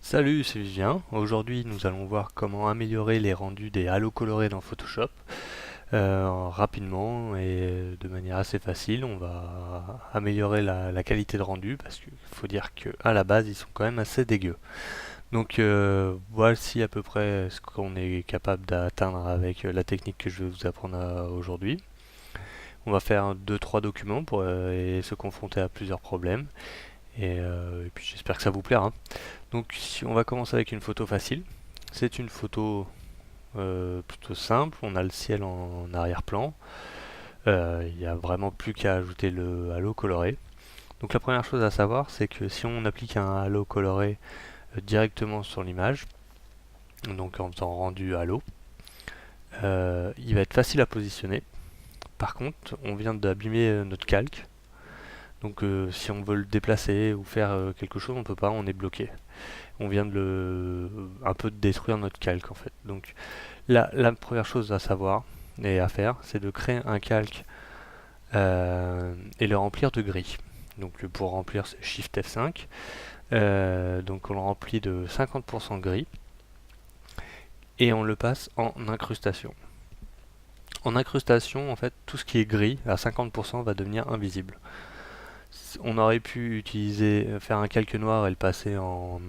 Salut, c'est Vivien. Aujourd'hui, nous allons voir comment améliorer les rendus des halos colorés dans Photoshop rapidement et de manière assez facile. On va améliorer la qualité de rendu parce qu'il faut dire qu'à la base, ils sont quand même assez dégueux. Donc voici à peu près ce qu'on est capable d'atteindre avec la technique que je vais vous apprendre aujourd'hui. On va faire deux-trois documents pour et se confronter à plusieurs problèmes. Et puis j'espère que ça vous plaira. Donc si on va commencer avec une photo facile. C'est une photo plutôt simple, on a le ciel en arrière-plan. Il n'y a vraiment plus qu'à ajouter le halo coloré. Donc la première chose à savoir, c'est que si on applique un halo coloré directement sur l'image, donc en faisant rendu halo, il va être facile à positionner. Par contre, on vient d'abîmer notre calque. Donc si on veut le déplacer ou faire quelque chose, on peut pas, on est bloqué. On vient un peu de détruire notre calque en fait. Donc la première chose à savoir et à faire, c'est de créer un calque et le remplir de gris. Donc pour remplir, c'est Shift F5. Donc on le remplit de 50% gris et on le passe en incrustation. En incrustation, en fait, tout ce qui est gris à 50% va devenir invisible. On aurait pu faire un calque noir et le passer en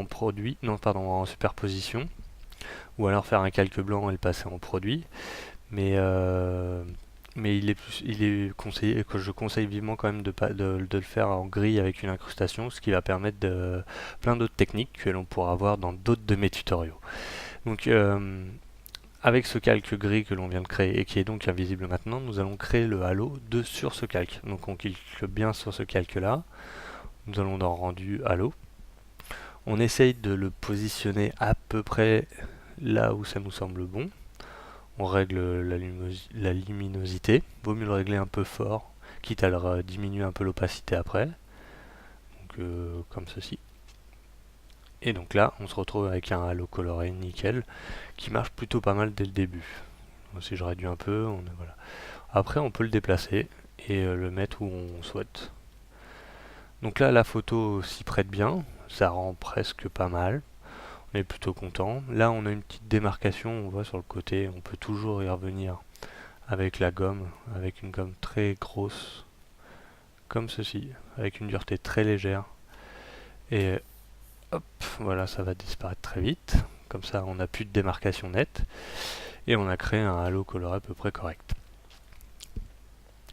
produit, non pardon, en superposition, ou alors faire un calque blanc et le passer en produit. Mais, euh, mais il est conseillé, que je conseille vivement quand même de le faire en gris avec une incrustation, ce qui va permettre plein d'autres techniques que l'on pourra voir dans d'autres de mes tutoriaux. Donc avec ce calque gris que l'on vient de créer et qui est donc invisible maintenant, nous allons créer le halo sur ce calque. Donc on clique bien sur ce calque là, nous allons dans rendu halo. On essaye de le positionner à peu près là où ça nous semble bon. On règle la luminosité. Vaut mieux le régler un peu fort, quitte à diminuer un peu l'opacité après. Donc comme ceci. Et donc là, on se retrouve avec un halo coloré nickel qui marche plutôt pas mal dès le début. Donc, si je réduis un peu, voilà. Après, on peut le déplacer et le mettre où on souhaite. Donc là, la photo s'y prête bien. Ça rend presque pas mal. On est plutôt content. Là, on a une petite démarcation, on voit sur le côté. On peut toujours y revenir avec la gomme, avec une gomme très grosse, comme ceci, avec une dureté très légère. Et hop, voilà, ça va disparaître très vite. Comme ça, on n'a plus de démarcation nette. Et on a créé un halo coloré à peu près correct.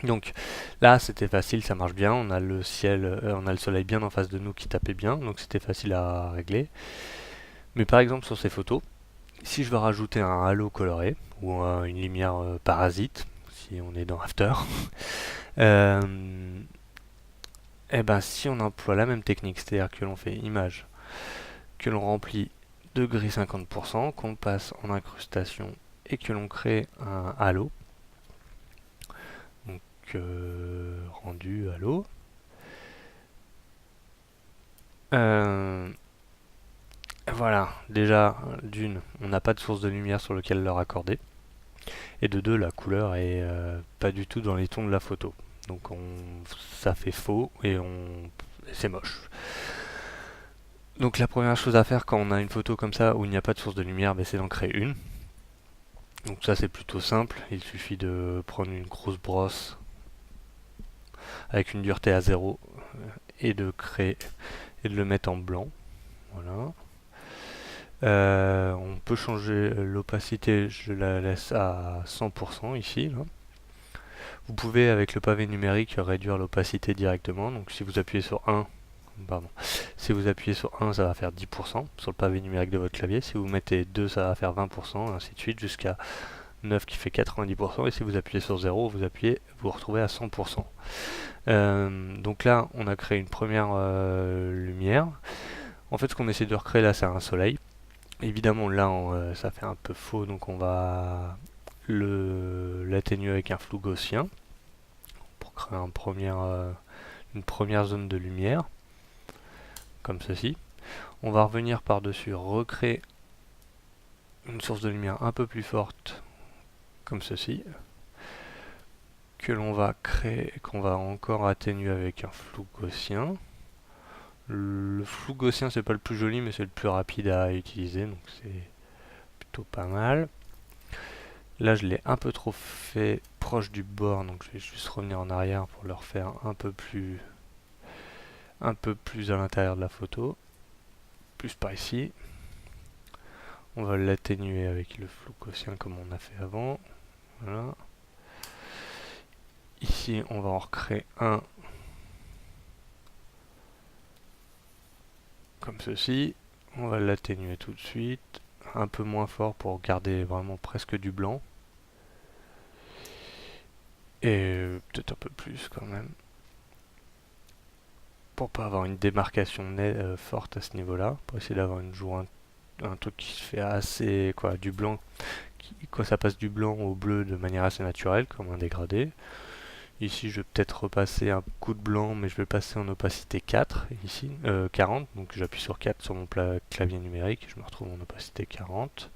Donc là, c'était facile, ça marche bien. On a le ciel, on a le soleil bien en face de nous qui tapait bien, donc c'était facile à régler. Mais par exemple, sur ces photos, si je veux rajouter un halo coloré ou une lumière parasite, si on est dans After, euh, et ben si on emploie la même technique, c'est-à-dire que l'on fait image, que l'on remplit de gris 50%, qu'on passe en incrustation et que l'on crée un halo, donc rendu halo, euh, voilà, déjà d'une, on n'a pas de source de lumière sur lequel le raccorder, et de deux, la couleur est pas du tout dans les tons de la photo. Donc ça fait faux et c'est moche. Donc la première chose à faire quand on a une photo comme ça où il n'y a pas de source de lumière, ben, c'est d'en créer une. Donc ça c'est plutôt simple, il suffit de prendre une grosse brosse avec une dureté à zéro et de créer et de le mettre en blanc. Voilà. On peut changer l'opacité, je la laisse à 100% ici. Là. Vous pouvez avec le pavé numérique réduire l'opacité directement. Donc si vous appuyez sur 1, pardon, si vous appuyez sur 1, ça va faire 10% sur le pavé numérique de votre clavier. Si vous mettez 2, ça va faire 20%, ainsi de suite, jusqu'à 9 qui fait 90%. Et si vous appuyez sur 0, vous vous retrouvez à 100%. Donc là, on a créé une première lumière. En fait, ce qu'on essaie de recréer là, c'est un soleil. Évidemment, là, ça fait un peu faux, donc on va l'atténuer avec un flou gaussien pour créer une première zone de lumière, comme ceci. On va revenir par-dessus, recréer une source de lumière un peu plus forte, comme ceci, que l'on va créer, qu'on va encore atténuer avec un flou gaussien. Le flou gaussien c'est pas le plus joli mais c'est le plus rapide à utiliser, donc c'est plutôt pas mal. Là je l'ai un peu trop fait proche du bord, donc je vais juste revenir en arrière pour le refaire un peu plus à l'intérieur de la photo, plus par ici. On va l'atténuer avec le flou gaussien comme on a fait avant. Voilà. Ici on va en recréer un comme ceci. On va l'atténuer tout de suite, un peu moins fort pour garder vraiment presque du blanc. Et peut-être un peu plus quand même, pour pas avoir une démarcation forte à ce niveau-là, pour essayer d'avoir un truc qui se fait assez, quoi, du blanc, quand ça passe du blanc au bleu de manière assez naturelle, comme un dégradé. Ici, je vais peut-être repasser un coup de blanc, mais je vais passer en opacité 4, ici, 40, donc j'appuie sur 4 sur mon clavier numérique, je me retrouve en opacité 40.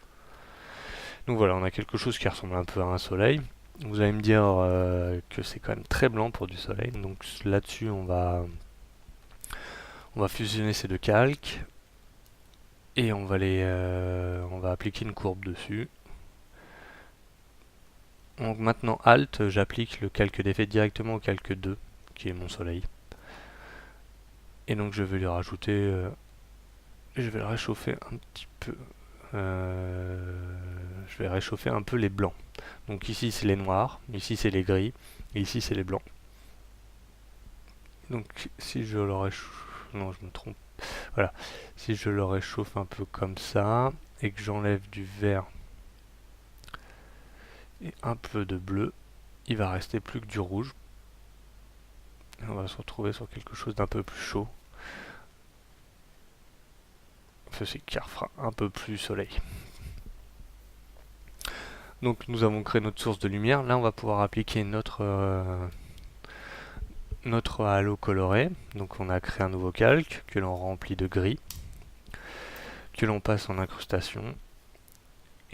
Donc voilà, on a quelque chose qui ressemble un peu à un soleil. Vous allez me dire que c'est quand même très blanc pour du soleil, donc là-dessus on va fusionner ces deux calques et on va appliquer une courbe dessus. Donc maintenant Alt, j'applique le calque d'effet directement au calque 2, qui est mon soleil. Et donc je vais lui rajouter, je vais le réchauffer un petit peu. Je vais réchauffer un peu les blancs. Donc ici c'est les noirs, ici c'est les gris, et ici c'est les blancs. Donc si je le réchauffe, non je me trompe, voilà, si je le réchauffe un peu comme ça, et que j'enlève du vert et un peu de bleu, il va rester plus que du rouge. Et on va se retrouver sur quelque chose d'un peu plus chaud. Ceci qui fera un peu plus soleil. Donc nous avons créé notre source de lumière. Là on va pouvoir appliquer notre halo coloré. Donc on a créé un nouveau calque que l'on remplit de gris, que l'on passe en incrustation.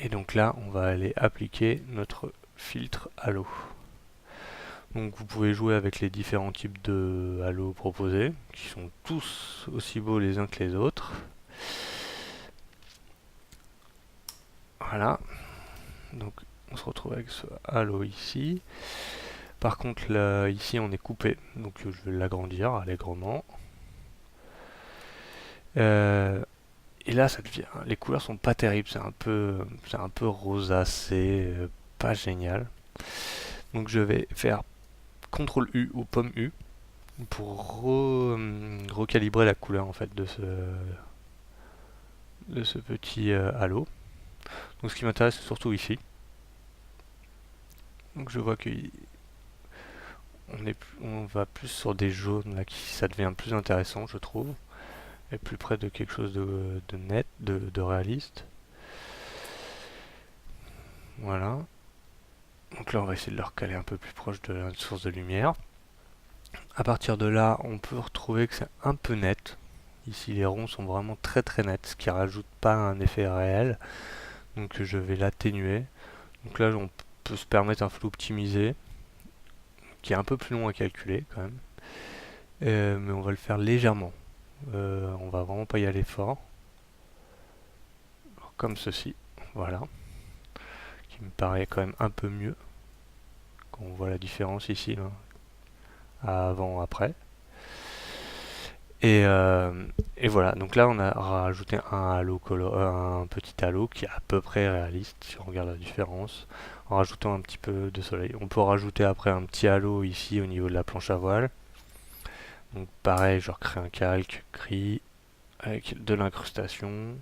Et donc là on va aller appliquer notre filtre halo. Donc vous pouvez jouer avec les différents types de halos proposés, qui sont tous aussi beaux les uns que les autres. Voilà. Donc on se retrouve avec ce halo ici. Par contre là, ici on est coupé, donc je vais l'agrandir allègrement. Et là ça devient, les couleurs sont pas terribles, c'est un peu rosacé, pas génial. Donc je vais faire CTRL U ou pomme U pour recalibrer la couleur en fait de ce petit halo. Donc ce qui m'intéresse c'est surtout ici. Donc je vois que on va plus sur des jaunes là, ça devient plus intéressant je trouve, et plus près de quelque chose de net, de réaliste. Voilà. Donc là on va essayer de le recaler un peu plus proche de la source de lumière. À partir de là on peut retrouver que c'est un peu net. Ici les ronds sont vraiment très très nets, ce qui rajoute pas un effet réel. Donc je vais l'atténuer. Donc là on peut se permettre un flou optimisé, qui est un peu plus long à calculer quand même. Mais on va le faire légèrement. On va vraiment pas y aller fort. Alors, comme ceci, voilà. Qui me paraît quand même un peu mieux. Quand on voit la différence ici, là, avant, après. Et voilà, donc là on a rajouté un petit halo qui est à peu près réaliste si on regarde la différence, en rajoutant un petit peu de soleil. On peut rajouter après un petit halo ici au niveau de la planche à voile. Donc pareil, je recrée un calque gris avec de l'incrustation.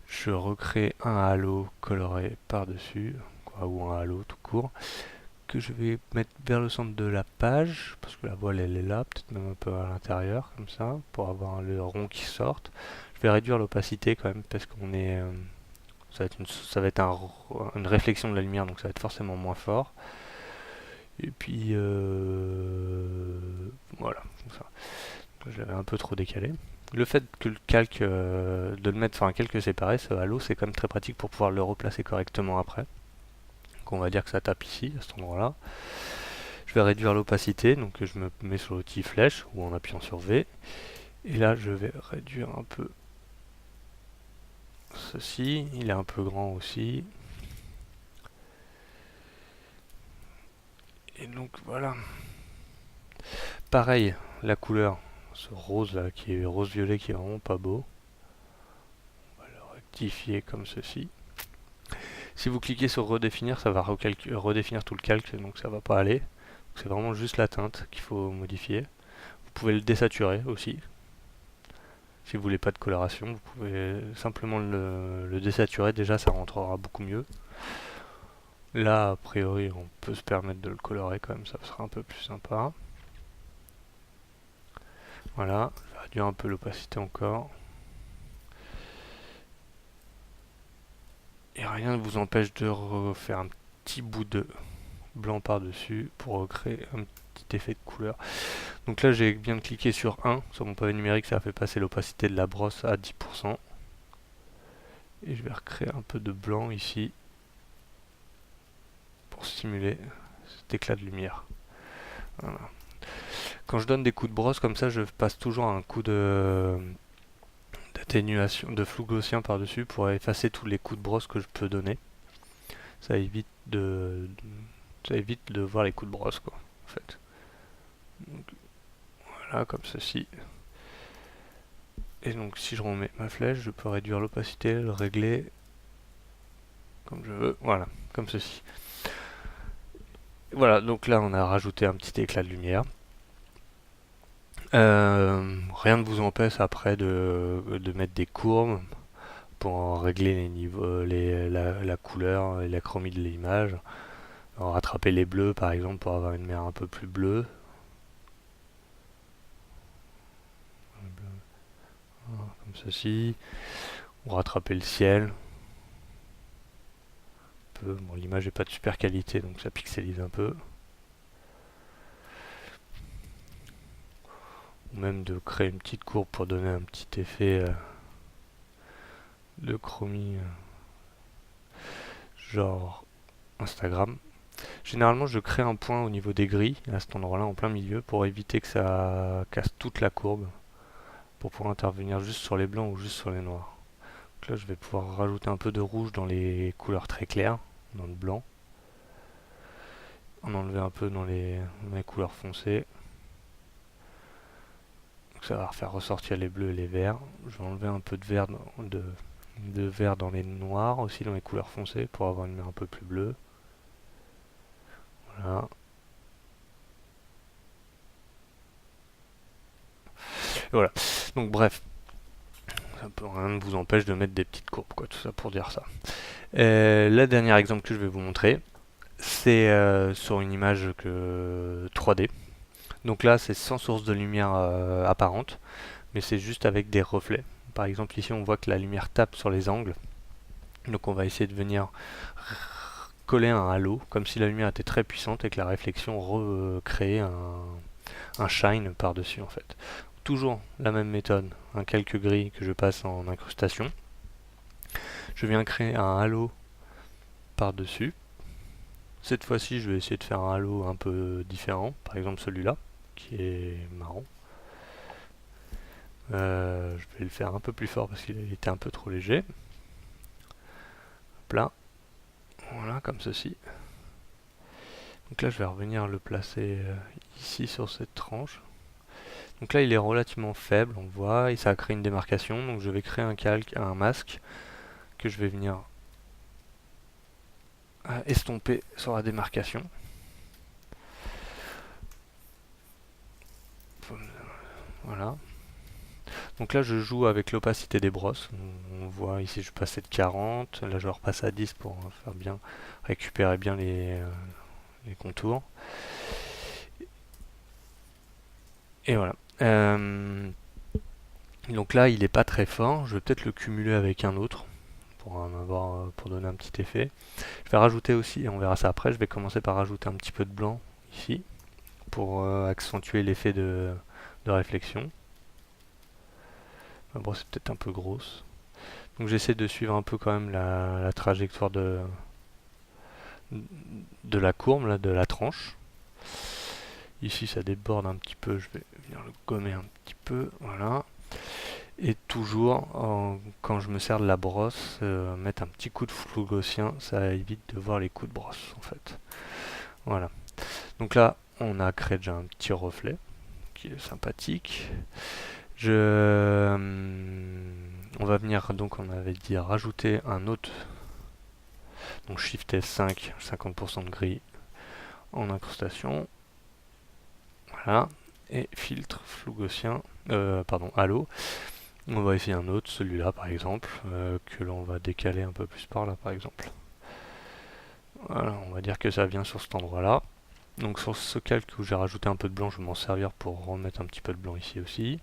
Je recrée un halo coloré par-dessus, ou un halo tout court, que je vais mettre vers le centre de la page, parce que la voile elle est là, peut-être même un peu à l'intérieur, comme ça, pour avoir le rond qui sorte. Je vais réduire l'opacité quand même, parce qu'on est... ça va être une réflexion de la lumière, donc ça va être forcément moins fort. Et puis... voilà, comme ça. Je l'avais un peu trop décalé. Le fait que le calque, de le mettre sur un calque séparé, ce halo, c'est quand même très pratique pour pouvoir le replacer correctement après. Donc on va dire que ça tape ici, à cet endroit-là. Je vais réduire l'opacité, donc je me mets sur l'outil flèche ou en appuyant sur V. Et là, je vais réduire un peu ceci. Il est un peu grand aussi. Et donc voilà. Pareil, la couleur, ce rose là, qui est rose-violet, qui est vraiment pas beau. On va le rectifier comme ceci. Si vous cliquez sur redéfinir, ça va redéfinir tout le calque, donc ça va pas aller. C'est vraiment juste la teinte qu'il faut modifier. Vous pouvez le désaturer aussi. Si vous voulez pas de coloration, vous pouvez simplement le désaturer, déjà ça rentrera beaucoup mieux. Là, a priori, on peut se permettre de le colorer quand même, ça sera un peu plus sympa. Voilà, je vais réduire un peu l'opacité encore. Et rien ne vous empêche de refaire un petit bout de blanc par-dessus pour recréer un petit effet de couleur. Donc là, j'ai bien cliqué sur 1 sur mon pavé numérique, ça a fait passer l'opacité de la brosse à 10%. Et je vais recréer un peu de blanc ici pour simuler cet éclat de lumière. Voilà. Quand je donne des coups de brosse comme ça, je passe toujours un coup d'atténuation, de flou gaussien par-dessus pour effacer tous les coups de brosse que je peux donner. Ça évite de voir les coups de brosse, quoi, en fait. Donc, voilà, comme ceci. Et donc si je remets ma flèche, je peux réduire l'opacité, le régler comme je veux. Voilà, comme ceci. Voilà, donc là on a rajouté un petit éclat de lumière. Rien ne vous empêche après de mettre des courbes pour régler les niveaux, la couleur et la chromie de l'image. Rattraper les bleus par exemple pour avoir une mer un peu plus bleue. Comme ceci. Ou rattraper le ciel. Bon, l'image n'est pas de super qualité donc ça pixelise un peu. Ou même de créer une petite courbe pour donner un petit effet de chromie genre Instagram. Généralement je crée un point au niveau des grilles à cet endroit là en plein milieu pour éviter que ça casse toute la courbe, pour pouvoir intervenir juste sur les blancs ou juste sur les noirs. Donc là je vais pouvoir rajouter un peu de rouge dans les couleurs très claires, dans le blanc, en enlever un peu dans les couleurs foncées. Donc ça va faire ressortir les bleus et les verts. Je vais enlever un peu de vert dans les noirs aussi, dans les couleurs foncées, pour avoir une mer un peu plus bleue. Voilà. Et voilà. Donc bref, rien ne vous empêche de mettre des petites courbes, quoi, tout ça pour dire ça. Le dernier exemple que je vais vous montrer, c'est sur une image 3D. Donc là, c'est sans source de lumière apparente, mais c'est juste avec des reflets. Par exemple, ici, on voit que la lumière tape sur les angles. Donc on va essayer de venir coller un halo, comme si la lumière était très puissante et que la réflexion recréait un shine par-dessus, en fait. Toujours la même méthode, un calque gris que je passe en incrustation. Je viens créer un halo par-dessus. Cette fois-ci, je vais essayer de faire un halo un peu différent, par exemple celui-là, qui est marrant. Je vais le faire un peu plus fort parce qu'il était un peu trop léger. Hop là. Voilà, comme ceci. Donc là, je vais revenir le placer ici sur cette tranche. Donc là, il est relativement faible, on le voit, et ça a créé une démarcation. Donc je vais créer un calque, un masque, que je vais venir estomper sur la démarcation. Voilà. Donc là, je joue avec l'opacité des brosses. On voit ici, je passais de 40. Là, je repasse à 10 pour faire bien, récupérer bien les contours. Et voilà. Donc là, il n'est pas très fort. Je vais peut-être le cumuler avec un autre pour donner un petit effet. Je vais rajouter aussi, et on verra ça après, je vais commencer par rajouter un petit peu de blanc ici pour accentuer l'effet de réflexion. La brosse est peut-être un peu grosse. Donc j'essaie de suivre un peu quand même la trajectoire de la courbe, là, de la tranche. Ici ça déborde un petit peu, je vais venir le gommer un petit peu, voilà. Et toujours, quand je me sers de la brosse, mettre un petit coup de flou gaussien, ça évite de voir les coups de brosse en fait. Voilà. Donc là, on a créé déjà un petit reflet qui est sympathique. On va venir, donc on avait dit rajouter un autre. Donc Shift F5, 50% de gris en incrustation. Voilà. Et filtre flou gaussien, pardon, halo. On va essayer un autre, celui-là par exemple, que l'on va décaler un peu plus par là par exemple. Voilà, on va dire que ça vient sur cet endroit-là. Donc sur ce calque où j'ai rajouté un peu de blanc, je vais m'en servir pour remettre un petit peu de blanc ici aussi.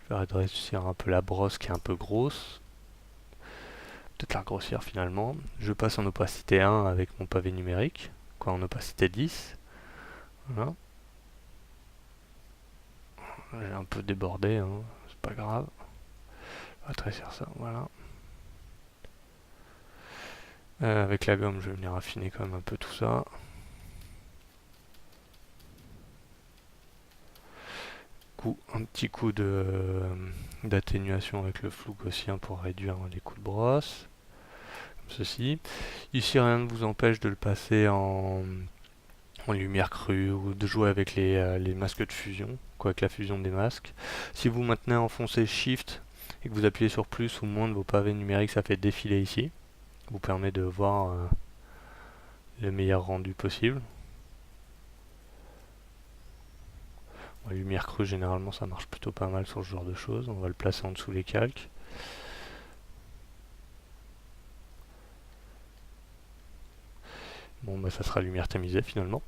Je vais rétrécir un peu la brosse qui est un peu grosse. Peut-être la grossir finalement. Je passe en opacité 1 avec mon pavé numérique, quoi en opacité 10. Voilà. J'ai un peu débordé, hein, c'est pas grave. Je vais rétrécir ça, voilà. Avec la gomme, je vais venir affiner quand même un peu tout ça. Un petit coup d'atténuation avec le flou gaussien pour réduire les coups de brosse, comme ceci. Ici, rien ne vous empêche de le passer en lumière crue ou de jouer avec les masques de fusion, quoi, avec la fusion des masques. Si vous maintenez enfoncé Shift et que vous appuyez sur plus ou moins de vos pavés numériques, ça fait défiler ici. Ça vous permet de voir le meilleur rendu possible. La lumière crue, généralement, ça marche plutôt pas mal sur ce genre de choses. On va le placer en dessous les calques. Bon, bah ça sera lumière tamisée finalement.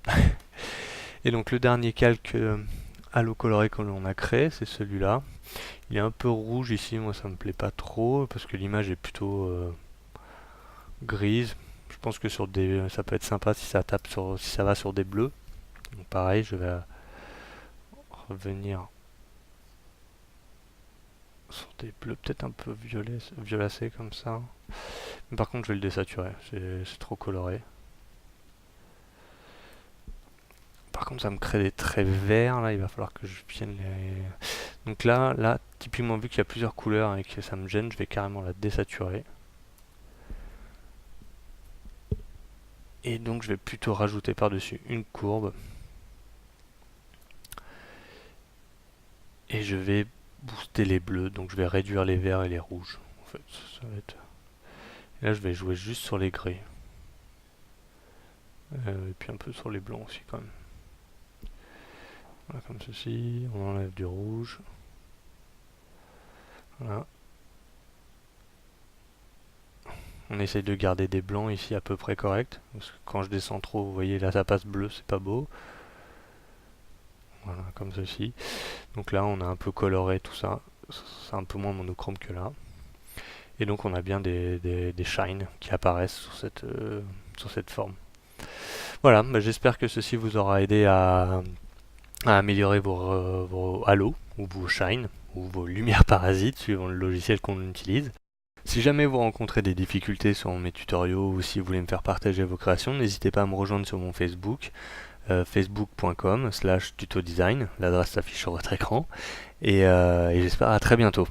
Et donc le dernier calque halo coloré que l'on a créé, c'est celui-là. Il est un peu rouge ici, moi ça me plaît pas trop parce que l'image est plutôt grise. Je pense que ça peut être sympa si si ça va sur des bleus. Donc pareil, je vais revenir sur des bleus peut-être un peu violacés comme ça. Mais par contre, je vais le désaturer, c'est trop coloré. Par contre, ça me crée des traits verts, là, il va falloir que je vienne les... Donc là, typiquement, vu qu'il y a plusieurs couleurs et que ça me gêne, je vais carrément la désaturer. Et donc, je vais plutôt rajouter par-dessus une courbe. Et je vais booster les bleus, donc je vais réduire les verts et les rouges. En fait, ça va être... Et là, je vais jouer juste sur les gris. Et puis un peu sur les blancs aussi, quand même. Voilà, comme ceci, on enlève du rouge. Voilà. On essaye de garder des blancs ici à peu près corrects. Parce que quand je descends trop, vous voyez là ça passe bleu, c'est pas beau. Voilà, comme ceci. Donc là on a un peu coloré tout ça. C'est un peu moins monochrome que là. Et donc on a bien des shines qui apparaissent sur cette forme. Voilà, bah, j'espère que ceci vous aura aidé à améliorer vos halos ou vos shines ou vos lumières parasites suivant le logiciel qu'on utilise. Si jamais vous rencontrez des difficultés sur mes tutoriaux ou si vous voulez me faire partager vos créations, n'hésitez pas à me rejoindre sur mon Facebook, facebook.com/tutodesign, l'adresse s'affiche sur votre écran, et j'espère à très bientôt.